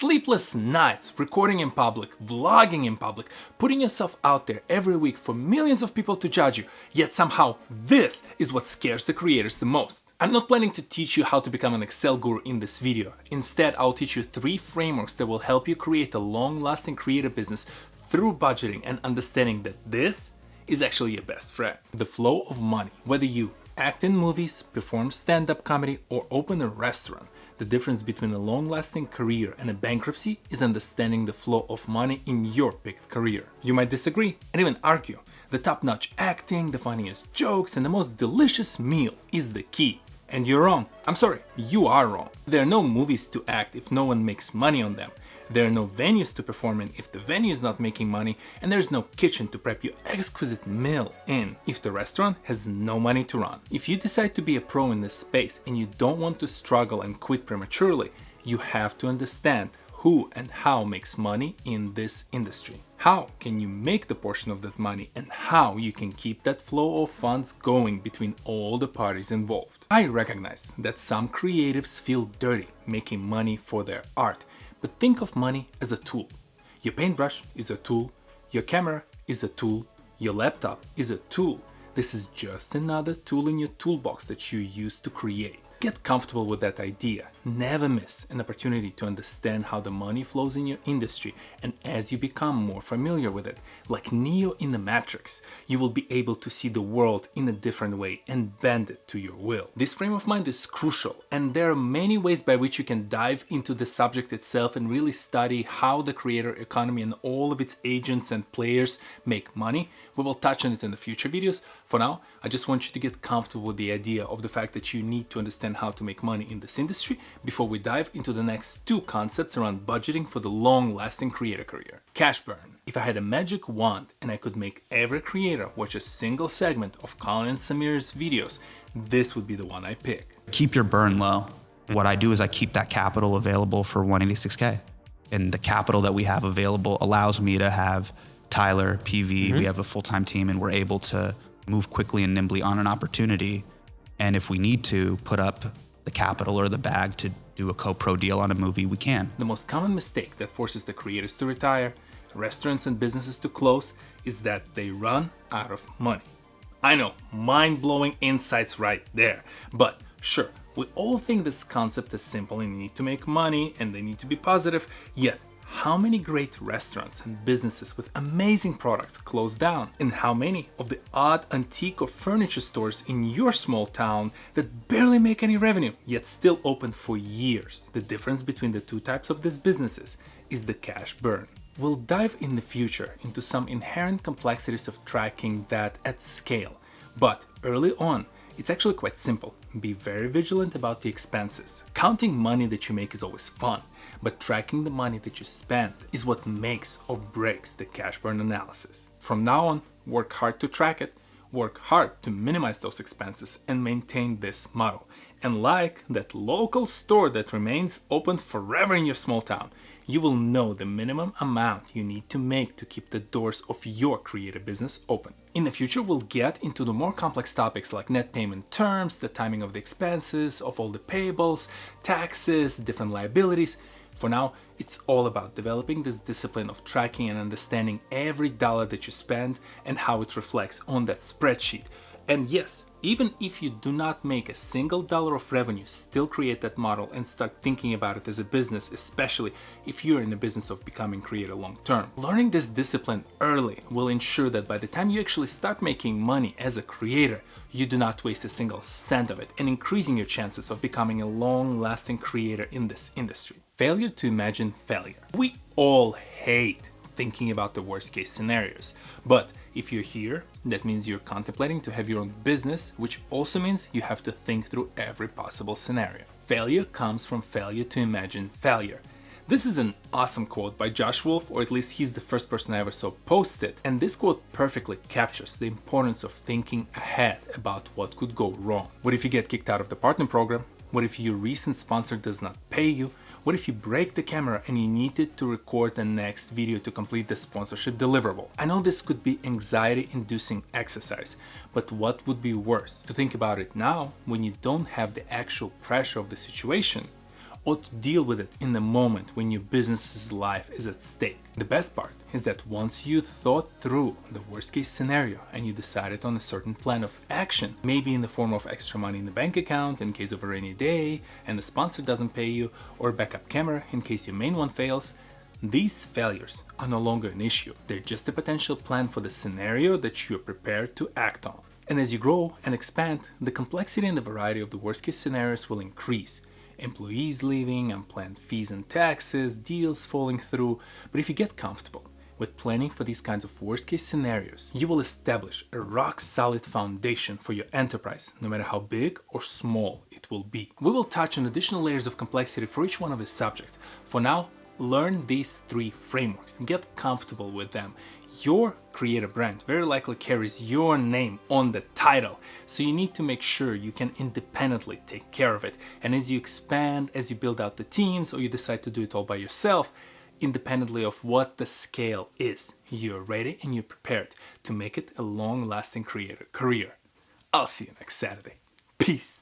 Sleepless nights, recording in public, vlogging in public, putting yourself out there every week for millions of people to judge you, yet somehow this is what scares the creators the most. I'm not planning to teach you how to become an Excel guru in this video. Instead, I'll teach you 3 frameworks that will help you create a long-lasting creative business through budgeting and understanding that this is actually your best friend. The flow of money, whether you act in movies, perform stand-up comedy, or open a restaurant. The difference between a long-lasting career and a bankruptcy is understanding the flow of money in your picked career. You might disagree and even argue. The top-notch acting, the funniest jokes, and the most delicious meal is the key. And you're wrong. I'm sorry, you are wrong. There are no movies to act if no one makes money on them. There are no venues to perform in if the venue is not making money, and there's no kitchen to prep your exquisite meal in if the restaurant has no money to run. If you decide to be a pro in this space and you don't want to struggle and quit prematurely, you have to understand who and how makes money in this industry. How can you make the portion of that money and how you can keep that flow of funds going between all the parties involved. I recognize that some creatives feel dirty making money for their art, but think of money as a tool. Your paintbrush is a tool, your camera is a tool, your laptop is a tool. This is just another tool in your toolbox that you use to create. Get comfortable with that idea. Never miss an opportunity to understand how the money flows in your industry, and as you become more familiar with it, like Neo in the Matrix, you will be able to see the world in a different way and bend it to your will. This frame of mind is crucial, and there are many ways by which you can dive into the subject itself and really study how the creator economy and all of its agents and players make money. We will touch on it in the future videos. For now, I just want you to get comfortable with the idea of the fact that you need to understand how to make money in this industry before we dive into the next 2 concepts around budgeting for the long-lasting creator career. Cashburn. If I had a magic wand and I could make every creator watch a single segment of Colin Samir's videos, this would be the one I pick. Keep your burn low. What I do is I keep that capital available for 186K. And the capital that we have available allows me to have Tyler, PV, we have a full-time team, and we're able to move quickly and nimbly on an opportunity. And if we need to put up the capital or the bag to do a co-pro deal on a movie, we can. The most common mistake that forces the creators to retire, restaurants and businesses to close, is that they run out of money. I know, mind-blowing insights right there. But sure, we all think this concept is simple and you need to make money and they need to be positive, yet how many great restaurants and businesses with amazing products close down? And how many of the odd antique or furniture stores in your small town that barely make any revenue, yet still open for years? The difference between the 2 types of these businesses is the cash burn. We'll dive in the future into some inherent complexities of tracking that at scale, but early on, it's actually quite simple. Be very vigilant about the expenses. Counting money that you make is always fun, but tracking the money that you spend is what makes or breaks the cash burn analysis. From now on, work hard to track it, work hard to minimize those expenses, and maintain this model. And like that local store that remains open forever in your small town, you will know the minimum amount you need to make to keep the doors of your creative business open. In the future, we'll get into the more complex topics like net payment terms, the timing of the expenses, of all the payables, taxes, different liabilities. For now, it's all about developing this discipline of tracking and understanding every dollar that you spend and how it reflects on that spreadsheet. And yes, even if you do not make a single dollar of revenue, still create that model and start thinking about it as a business, especially if you're in the business of becoming creator long term. Learning this discipline early will ensure that by the time you actually start making money as a creator, you do not waste a single cent of it, and increasing your chances of becoming a long-lasting creator in this industry. Failure to imagine failure. We all hate thinking about the worst case scenarios. But if you're here, that means you're contemplating to have your own business, which also means you have to think through every possible scenario. Failure comes from failure to imagine failure. This is an awesome quote by Josh Wolf, or at least he's the first person I ever saw post it. And this quote perfectly captures the importance of thinking ahead about what could go wrong. What if you get kicked out of the partner program? What if your recent sponsor does not pay you? What if you break the camera and you needed to record the next video to complete the sponsorship deliverable? I know this could be anxiety-inducing exercise, but what would be worse? To think about it now when you don't have the actual pressure of the situation, or to deal with it in the moment when your business's life is at stake. The best part is that once you thought through the worst case scenario and you decided on a certain plan of action, maybe in the form of extra money in the bank account in case of a rainy day and the sponsor doesn't pay you, or a backup camera in case your main one fails, these failures are no longer an issue. They're just a potential plan for the scenario that you're prepared to act on. And as you grow and expand, the complexity and the variety of the worst case scenarios will increase. Employees leaving, unplanned fees and taxes, deals falling through. But if you get comfortable with planning for these kinds of worst case scenarios, you will establish a rock solid foundation for your enterprise, no matter how big or small it will be. We will touch on additional layers of complexity for each one of these subjects. For now, learn these 3 frameworks and get comfortable with them. Your creator brand very likely carries your name on the title, so you need to make sure you can independently take care of it. And as you expand, as you build out the teams, or you decide to do it all by yourself, independently of what the scale is, you're ready and you're prepared to make it a long-lasting creator career. I'll see you next Saturday. Peace.